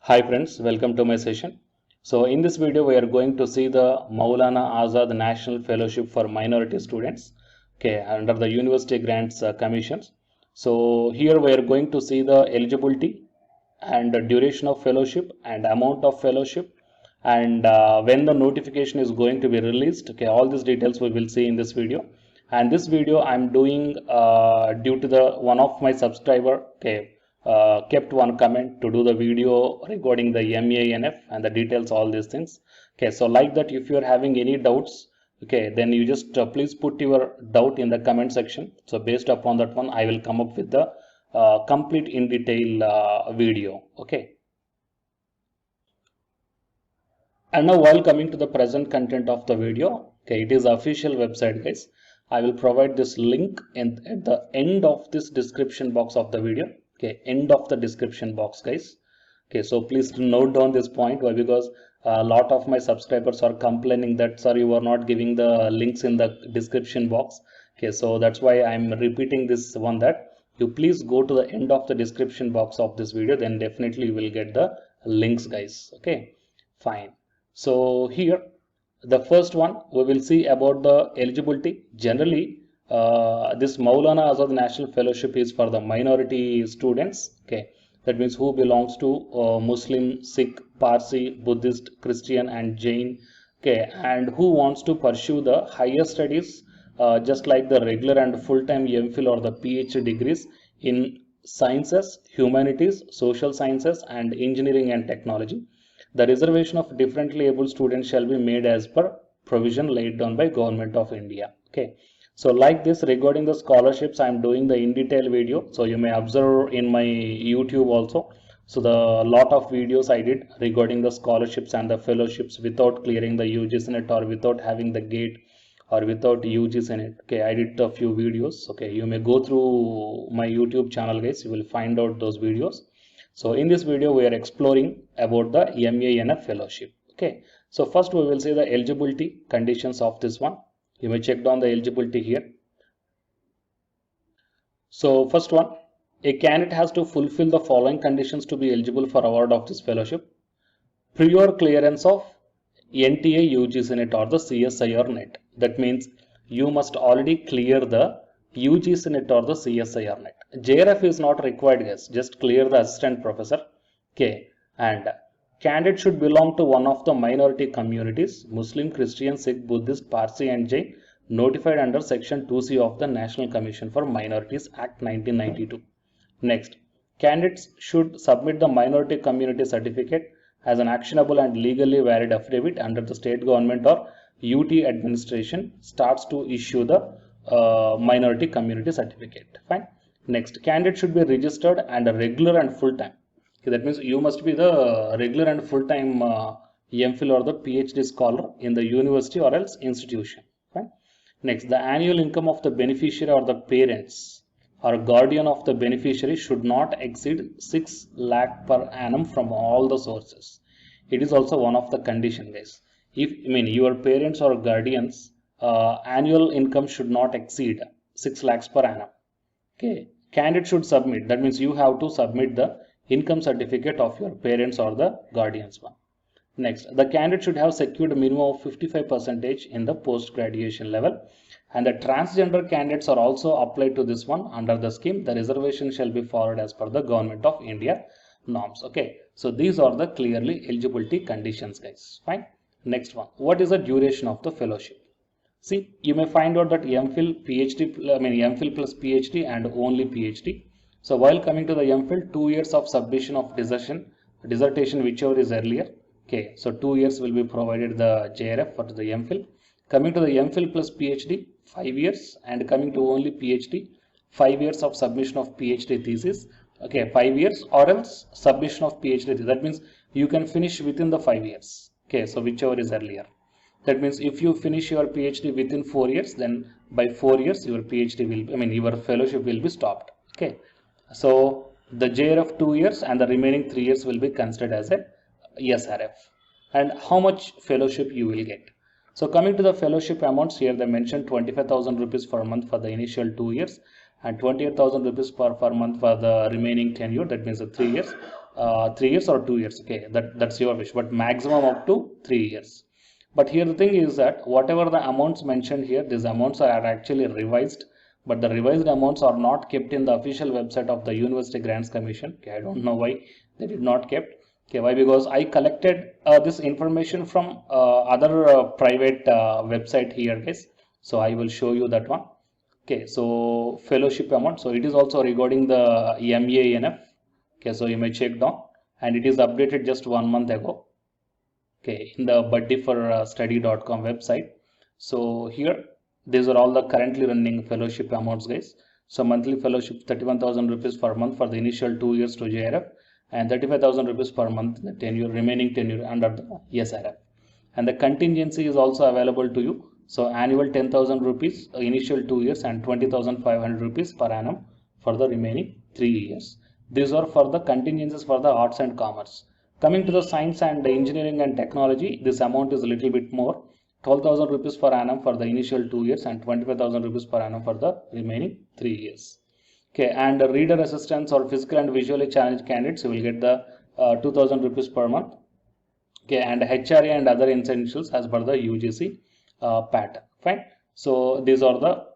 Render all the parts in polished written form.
Hi friends, welcome to my session. So in this video we are going to see the Maulana Azad National Fellowship for Minority Students, okay, under the University Grants Commissions. So here we are going to see the eligibility and the duration of fellowship and amount of fellowship and when the notification is going to be released. Okay, all these details we will see in this video. And this video I'm doing due to the one of my subscriber, okay, kept one comment to do the video regarding the MANF and the details, all these things. Okay, so like that, if you're having any doubts, okay, then you just please put your doubt in the comment section. So based upon that one, I will come up with the complete in detail video. Okay. And now while coming to the present content of the video, okay, it is official website, guys. I will provide this link at the end of this description box of the video. Okay, end of the description box, guys. Okay, so please note down this point. Why? Because a lot of my subscribers are complaining that, sir, you are not giving the links in the description box. Okay, so that's why I'm repeating this one, that you please go to the end of the description box of this video, then definitely you will get the links, guys. Okay, fine. So here the first one we will see about the eligibility. Generally, this Maulana Azad National Fellowship is for the minority students. Okay, that means who belongs to Muslim, Sikh, Parsi, Buddhist, Christian, and Jain. Okay, and who wants to pursue the higher studies, just like the regular and full-time MPhil or the PhD degrees in sciences, humanities, social sciences, and engineering and technology. The reservation of differently able students shall be made as per provision laid down by Government of India. Okay. So like this, regarding the scholarships, I am doing the in detail video. So you may observe in my YouTube also. So the lot of videos I did regarding the scholarships and the fellowships without clearing the UGC NET or without having the gate or without UGC NET. Okay, I did a few videos. Okay, you may go through my YouTube channel, guys. You will find out those videos. So in this video, we are exploring about the MANF fellowship. Okay. So first we will see the eligibility conditions of this one. You may check down the eligibility here. So first one, a candidate has to fulfill the following conditions to be eligible for award of this fellowship. Prior clearance of NTA UGC NET or the CSIR NET. That means you must already clear the UGC NET or the CSIR NET. JRF is not required, guys. Just clear the assistant professor. Okay. And candidate should belong to one of the minority communities: Muslim, Christian, Sikh, Buddhist, Parsi, and Jain, notified under Section 2C of the National Commission for Minorities Act 1992. Next, candidates should submit the minority community certificate as an actionable and legally valid affidavit under the state government or UT administration starts to issue the minority community certificate. Fine. Next, candidate should be registered and a regular and full time. Okay, that means you must be the regular and full time MPhil or the PhD scholar in the university or else institution. Fine. Next, the annual income of the beneficiary or the parents or guardian of the beneficiary should not exceed 6 lakh per annum from all the sources. It is also one of the condition, guys. If your parents or guardians annual income should not exceed 6 lakhs per annum. Okay, candidate should submit. That means you have to submit the income certificate of your parents or the guardians one. Next, the candidate should have secured a minimum of 55% in the post-graduation level. And the transgender candidates are also applied to this one under the scheme. The reservation shall be followed as per the Government of India norms. Okay, so these are the clearly eligibility conditions, guys. Fine. Next one, what is the duration of the fellowship? See, you may find out that MPhil, PhD, MPhil plus PhD and only PhD. So while coming to the MPhil, 2 years of submission of dissertation, whichever is earlier. Okay, so 2 years will be provided the JRF for the MPhil. Coming to the MPhil plus PhD, 5 years, and coming to only PhD, 5 years of submission of PhD thesis. Okay, 5 years or else submission of PhD thesis. That means you can finish within the 5 years. Okay, so whichever is earlier. That means if you finish your PhD within 4 years, then by 4 years your PhD will, your fellowship will be stopped. Okay, so the JRF 2 years and the remaining 3 years will be considered as a SRF. And how much fellowship you will get? So coming to the fellowship amounts, here they mentioned 25,000 rupees per month for the initial 2 years and 28,000 rupees per month for the remaining tenure. That means the 3 years. 3 years or 2 years. Okay, that's your wish, but maximum up to 3 years. But here the thing is that whatever the amounts mentioned here, these amounts are actually revised, but the revised amounts are not kept in the official website of the University Grants Commission. Okay, I don't know why they did not kept. Okay, why? Because I collected this information from other private website here, guys. So I will show you that one. Okay, so fellowship amount. So it is also regarding the MANF. Okay, so you may check down, and it is updated just 1 month ago. Okay, in the buddyforstudy.com website. So here, these are all the currently running fellowship amounts, guys. So monthly fellowship 31,000 rupees per month for the initial 2 years to JRF, and 35,000 rupees per month the remaining tenure under the SRF. And the contingency is also available to you. So annual 10,000 rupees initial 2 years and 20,500 rupees per annum for the remaining 3 years. These are for the contingencies for the arts and commerce. Coming to the science and engineering and technology, this amount is a little bit more, 12,000 rupees per annum for the initial 2 years and 25,000 rupees per annum for the remaining 3 years. Okay, and reader assistants or physical and visually challenged candidates, you will get the 2,000 rupees per month. Okay, and HRA and other essentials as per the UGC pattern. Fine. So these are the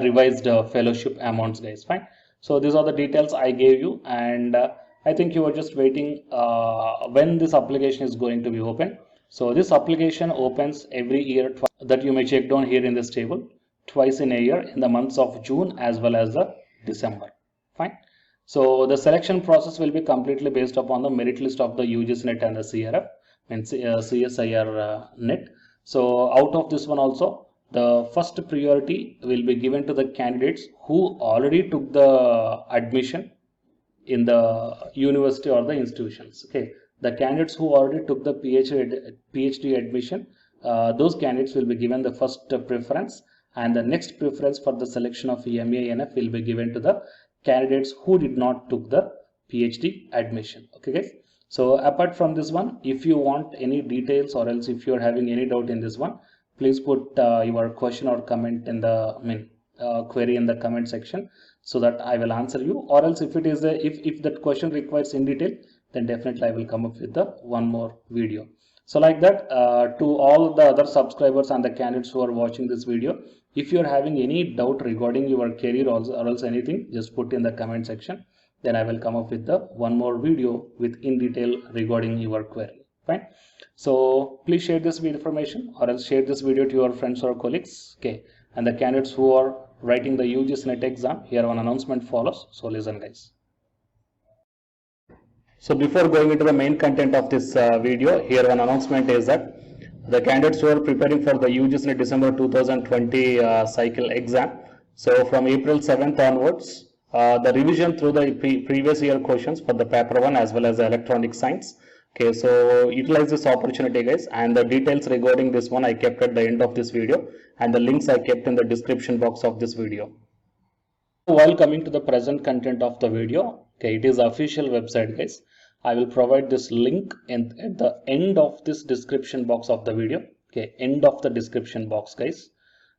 revised fellowship amounts, guys. Fine. So these are the details I gave you, and I think you are just waiting when this application is going to be open. So this application opens every year, that you may check down here in this table, twice in a year in the months of June as well as the December. Fine. So the selection process will be completely based upon the merit list of the UGC NET and the CRF and CSIR NET. So out of this one also, the first priority will be given to the candidates who already took the admission in the university or the institutions. Okay, the candidates who already took the PhD admission, those candidates will be given the first preference, and the next preference for the selection of MANF will be given to the candidates who did not took the PhD admission. Okay, guys. So apart from this one, if you want any details or else if you are having any doubt in this one, please put your question or comment in the query in the comment section, so that I will answer you. Or else if it is if that question requires in detail, then definitely I will come up with the one more video. So like that, to all the other subscribers and the candidates who are watching this video, if you are having any doubt regarding your career or else anything, just put in the comment section. Then I will come up with the one more video with in detail regarding your query. Fine. So please share this information or else share this video to your friends or colleagues. Okay. And the candidates who are writing the UGC NET exam, here one announcement follows. So listen, guys. So before going into the main content of this video, here one announcement is that the candidates who are preparing for the UGC NET December 2020 cycle exam, so from April 7th onwards, the revision through the previous year questions for the paper 1 as well as the electronic science. Okay, so utilize this opportunity, guys, and the details regarding this one I kept at the end of this video, and the links I kept in the description box of this video. While coming to the present content of the video, okay, it is official website, guys. I will provide this link at the end of this description box of the video. Okay, end of the description box, guys.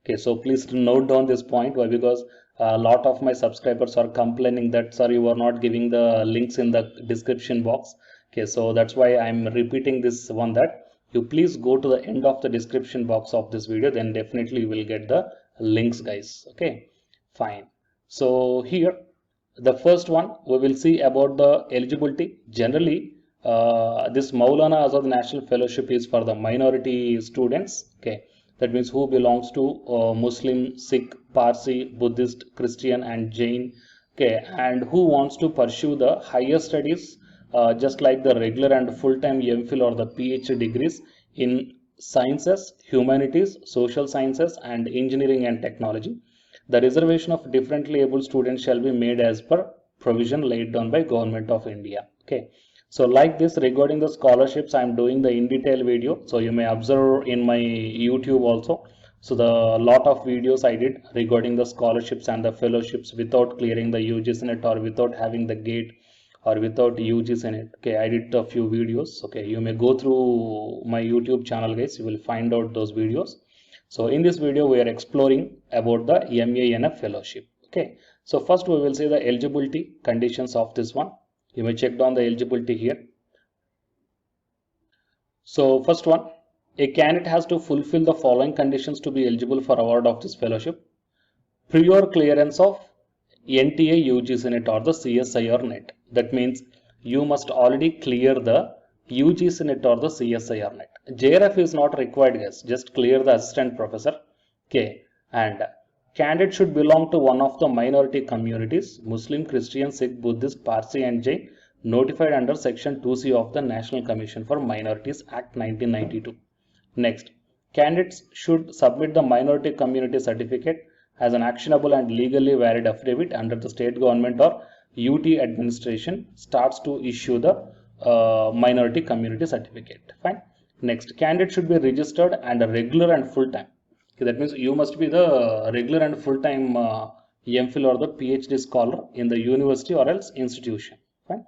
Okay, so please note down this point. Why? Because a lot of my subscribers are complaining that, sir, you are not giving the links in the description box. Okay, so that's why I'm repeating this one, that you please go to the end of the description box of this video, then definitely you will get the links, guys. Okay, fine. So here, the first one we will see about the eligibility. Generally, this Maulana Azad National Fellowship is for the minority students. Okay, that means who belongs to Muslim, Sikh, Parsi, Buddhist, Christian and Jain. Okay, and who wants to pursue the higher studies, just like the regular and full-time MPhil or the PhD degrees in sciences, humanities, social sciences and engineering and technology. The reservation of differently able students shall be made as per provision laid down by Government of India. Okay, so like this, regarding the scholarships, I am doing the in detail video, so you may observe in my YouTube also. So the lot of videos I did regarding the scholarships and the fellowships without clearing the UGC NET or without having the gate or without UGC NET. Okay, I did a few videos. Okay, you may go through my YouTube channel, guys. You will find out those videos. So in this video, we are exploring about the MANF fellowship. Okay, so first we will see the eligibility conditions of this one. You may check down the eligibility here. So first one, a candidate has to fulfill the following conditions to be eligible for award of this fellowship. Prior clearance of NTA UGC NET or the CSIR NET. That means you must already clear the UGC NET or the CSIR NET. JRF is not required, guys. Just clear the assistant professor. Okay. And candidate should belong to one of the minority communities: Muslim, Christian, Sikh, Buddhist, Parsi and Jain, notified under Section 2C of the National Commission for Minorities Act 1992. Next, candidates should submit the minority community certificate as an actionable and legally valid affidavit under the state government or UT administration starts to issue the minority community certificate. Fine. Next, candidate should be registered and regular and full time. Okay, that means you must be the regular and full time MPhil or the PhD scholar in the university or else institution. Fine.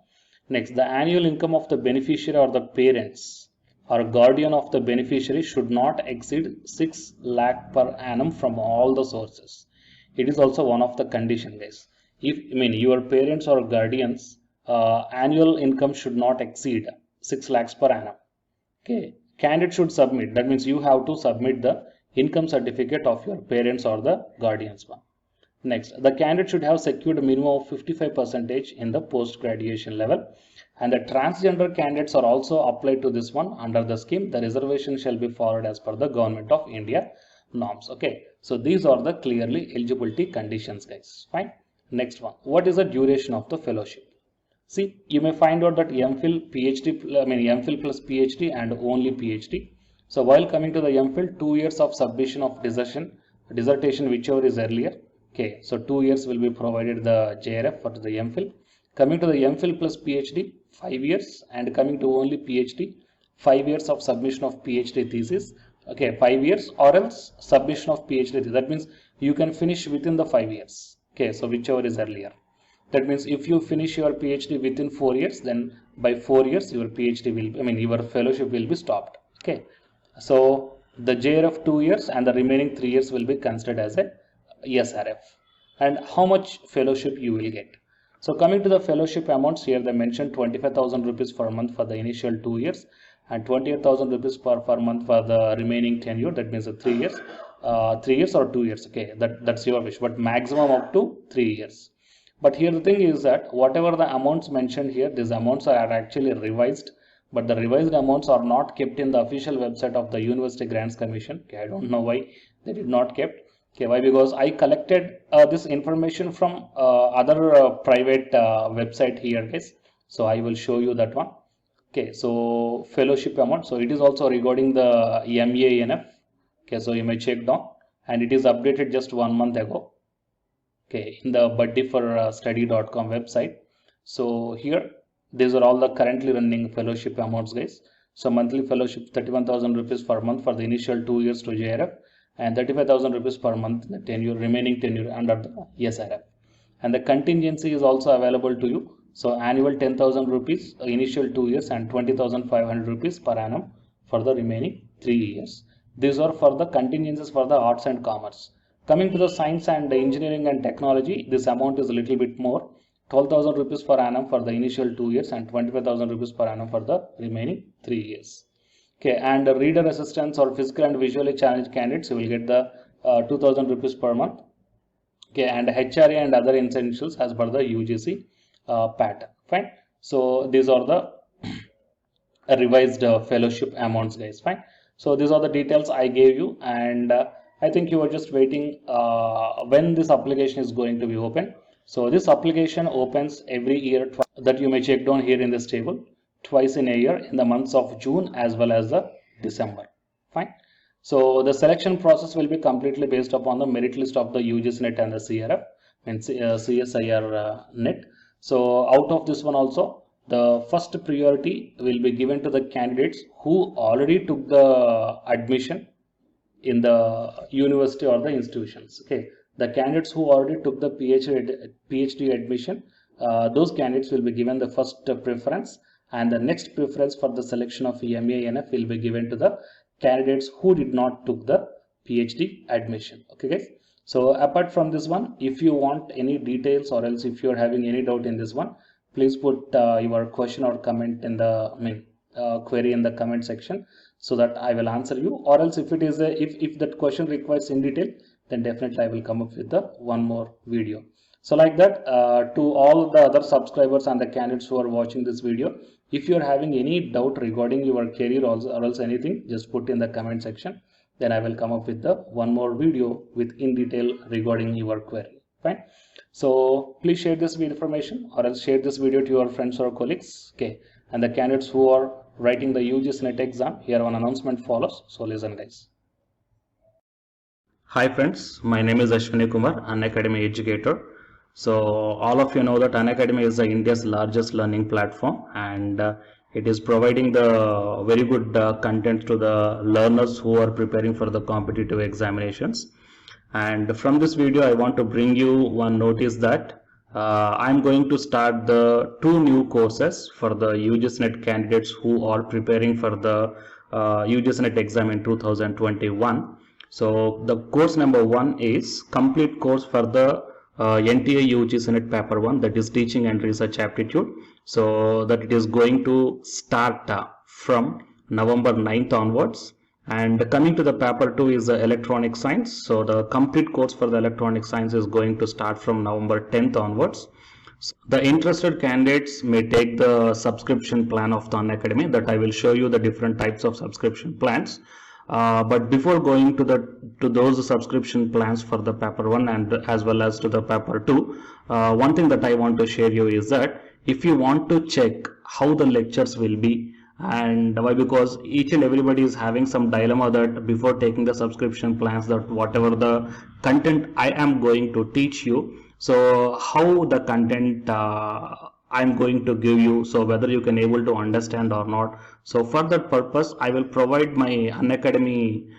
Next, the annual income of the beneficiary or the parents or guardian of the beneficiary should not exceed 6 lakh per annum from all the sources. It is also one of the condition, guys. If your parents or guardians annual income should not exceed 6 lakhs per annum. Okay, candidate should submit. That means you have to submit the income certificate of your parents or the guardians one. Next, the candidate should have secured a minimum of 55% in the post-graduation level. And the transgender candidates are also applied to this one under the scheme. The reservation shall be followed as per the Government of India norms. Okay, so these are the clearly eligibility conditions, guys. Fine. Next one, what is the duration of the fellowship? See, you may find out that MPhil, PhD, MPhil plus PhD and only PhD. So while coming to the MPhil, 2 years of submission of dissertation, whichever is earlier. Okay, so 2 years will be provided the JRF for the MPhil. Coming to the MPhil plus PhD, 5 years, and coming to only PhD, 5 years of submission of PhD thesis. Okay, 5 years or else submission of PhD thesis. That means you can finish within the 5 years. Okay, so whichever is earlier. That means if you finish your PhD within 4 years, then by 4 years your PhD will, your fellowship will be stopped. Okay, so the JRF 2 years and the remaining 3 years will be considered as a SRF. And how much fellowship you will get? So coming to the fellowship amounts, here they mentioned 25,000 rupees per month for the initial 2 years and 28,000 rupees per month for the remaining tenure. That means 3 years, 3 years or 2 years. Okay, that's your wish, but maximum up to 3 years. But here the thing is that whatever the amounts mentioned here, these amounts are actually revised, but the revised amounts are not kept in the official website of the University Grants Commission. Okay, I don't know why they did not kept. Okay, why? Because I collected this information from other private website here, guys. So I will show you that one. Okay, so fellowship amount. So it is also regarding the MANF. Okay, so you may check down, and it is updated just 1 month ago. Okay, in the buddyforstudy.com website. So here, these are all the currently running fellowship amounts, guys. So monthly fellowship 31,000 rupees per month for the initial 2 years to JRF, and 35,000 rupees per month the tenure, remaining tenure under the SRF. And the contingency is also available to you. So annual 10,000 rupees initial 2 years and 20,500 rupees per annum for the remaining 3 years. These are for the contingencies for the arts and commerce. Coming to the science and engineering and technology, this amount is a little bit more. 12,000 rupees per annum for the initial 2 years and 25,000 rupees per annum for the remaining 3 years. Okay, and reader assistance or physical and visually challenged candidates, you will get the 2,000 rupees per month. Okay, and HRA and other essentials as per the UGC pattern. Fine. So these are the revised fellowship amounts, guys. Fine. So these are the details I gave you, and I think you are just waiting when this application is going to be open. So this application opens every year, that you may check down here in this table, twice in a year in the months of June as well as the December. Fine. So the selection process will be completely based upon the merit list of the UGC NET and the CRF and CSIR NET. So out of this one also, the first priority will be given to the candidates who already took the admission in the university or the institutions. Okay, the candidates who already took the PhD admission, those candidates will be given the first preference, and the next preference for the selection of MANF will be given to the candidates who did not took the PhD admission. Okay, guys. So apart from this one, if you want any details or else if you are having any doubt in this one, please put your question or comment in the query in the comment section, so that I will answer you. Or else if it is if that question requires in detail, then definitely I will come up with the one more video. So like that, to all the other subscribers and the candidates who are watching this video, if you are having any doubt regarding your career or else anything, just put in the comment section. Then I will come up with the one more video with in detail regarding your query. Fine. So please share this information, or else share this video to your friends or colleagues. Okay. And the candidates who are writing the UGC NET exam, here one announcement follows. So listen, guys. Hi friends, my name is Ashwini Kumar, Unacademy educator. So all of you know that Unacademy is India's largest learning platform, and it is providing the very good content to the learners who are preparing for the competitive examinations. And from this video I want to bring you one notice that I'm going to start the 2 new courses for the UGC NET candidates who are preparing for the UGC NET exam in 2021. So the course number 1 is complete course for the NTA UGC NET paper 1, that is teaching and research aptitude. So that it is going to start from November 9th onwards. And coming to the paper 2 is the electronic science. So the complete course for the electronic science is going to start from November 10th onwards. So the interested candidates may take the subscription plan of the Unacademy, that I will show you the different types of subscription plans. But before going to those subscription plans for the paper 1 and as well as to the paper 2, one thing that I want to share you is that if you want to check how the lectures will be, and why, because each and everybody is having some dilemma that before taking the subscription plans, that whatever the content I am going to teach you, so how the content I'm going to give you, so whether you can able to understand or not. So for that purpose I will provide my Unacademy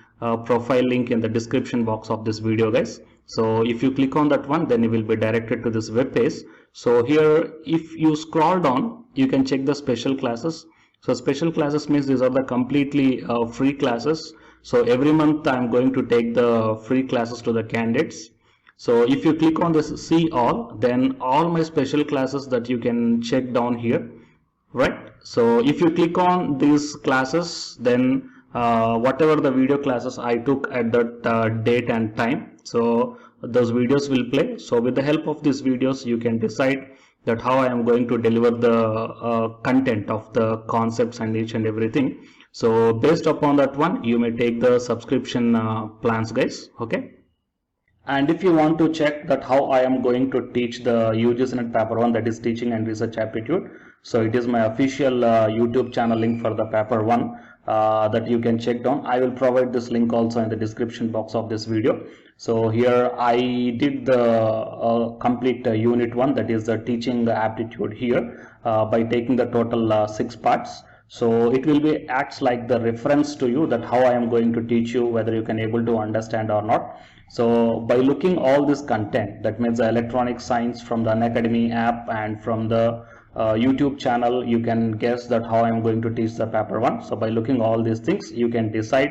profile link in the description box of this video, guys. So if you click on that one, then you will be directed to this web page. So here if you scroll down, you can check the special classes. So special classes means these are the completely free classes. So every month I'm going to take the free classes to the candidates. So if you click on this see all, then all my special classes that you can check down here, right? So if you click on these classes, then whatever the video classes I took at that date and time, so those videos will play. So with the help of these videos you can decide that how I am going to deliver the content of the concepts and each and everything. So based upon that one, you may take the subscription plans, guys. Okay. And if you want to check that how I am going to teach the UGC NET paper 1, that is teaching and research aptitude, so it is my official YouTube channel link for the paper 1 that you can check down. I will provide this link also in the description box of this video. So here I did the complete unit 1, that is the teaching aptitude here by taking the total 6 parts. So it will be acts like the reference to you that how I am going to teach you, whether you can able to understand or not. So by looking all this content, that means the electronic science from the Unacademy app and from the YouTube channel, you can guess that how I am going to teach the paper 1. So by looking all these things, you can decide